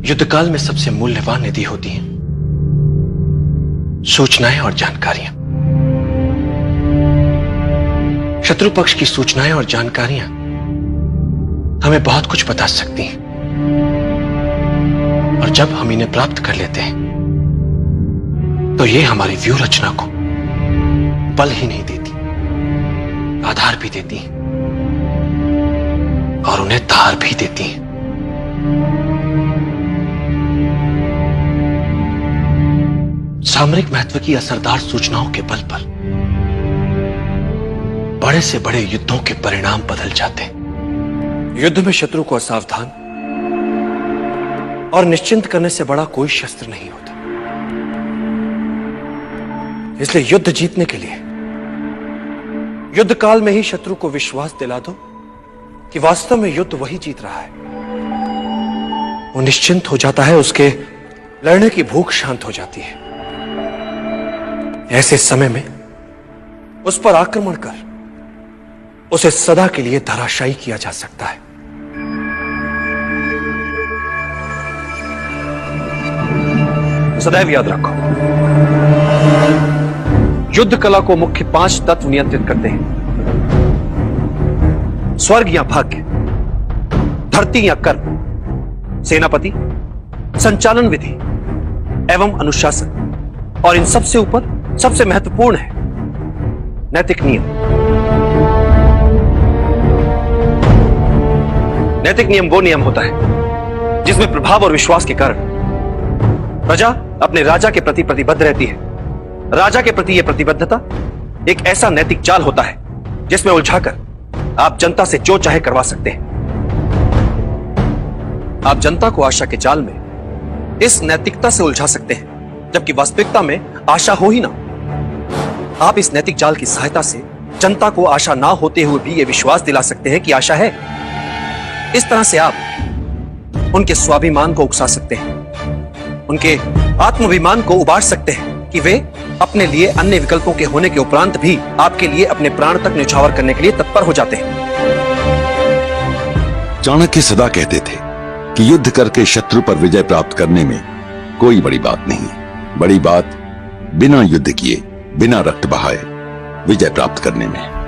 युद्धकाल में सबसे मूल्यवान निधि होती है सूचनाएं और जानकारियां। शत्रु पक्ष की सूचनाएं और जानकारियां हमें बहुत कुछ बता सकती हैं, और जब हम इन्हें प्राप्त कर लेते हैं तो ये हमारी व्यूह रचना को बल ही नहीं देती, आधार भी देती हैं और उन्हें धार भी देती हैं। सामरिक महत्व की असरदार सूचनाओं के बल पर बड़े से बड़े युद्धों के परिणाम बदल जाते हैं। युद्ध में शत्रु को असावधान और निश्चिंत करने से बड़ा कोई शस्त्र नहीं होता। इसलिए युद्ध जीतने के लिए युद्ध काल में ही शत्रु को विश्वास दिला दो कि वास्तव में युद्ध वही जीत रहा है। वो निश्चिंत हो जाता है, उसके लड़ने की भूख शांत हो जाती है। ऐसे समय में उस पर आक्रमण कर उसे सदा के लिए धराशायी किया जा सकता है। सदैव याद रखो, युद्ध कला को मुख्य 5 तत्व नियंत्रित करते हैं। स्वर्ग या भाग्य, धरती या कर्म, सेनापति, संचालन विधि एवं अनुशासन, और इन सबसे ऊपर सबसे महत्वपूर्ण है नैतिक नियम। नैतिक नियम वो नियम होता है जिसमें प्रभाव और विश्वास के कारण प्रजा अपने राजा के प्रति प्रतिबद्ध रहती है। राजा के प्रति यह प्रतिबद्धता एक ऐसा नैतिक जाल होता है जिसमें उलझाकर आप जनता से जो चाहे करवा सकते हैं। आप जनता को आशा के जाल में इस नैतिकता से उलझा सकते हैं, जबकि वास्तविकता में आशा हो ही ना। आप इस नैतिक जाल की सहायता से जनता को आशा ना होते हुए भी यह विश्वास दिला सकते हैं कि आशा है। इस तरह से आप उनके स्वाभिमान को उकसा सकते हैं, उनके आत्माभिमान को उबार सकते हैं कि वे अपने लिए अन्य विकल्पों के होने के उपरांत भी आपके लिए अपने प्राण तक न्यौछावर करने के लिए तत्पर हो जाते हैं। चाणक्य सदा कहते थे कि युद्ध करके शत्रु पर विजय प्राप्त करने में कोई बड़ी बात नहीं। बड़ी बात बिना युद्ध किए, बिना रक्त बहाए विजय प्राप्त करने में।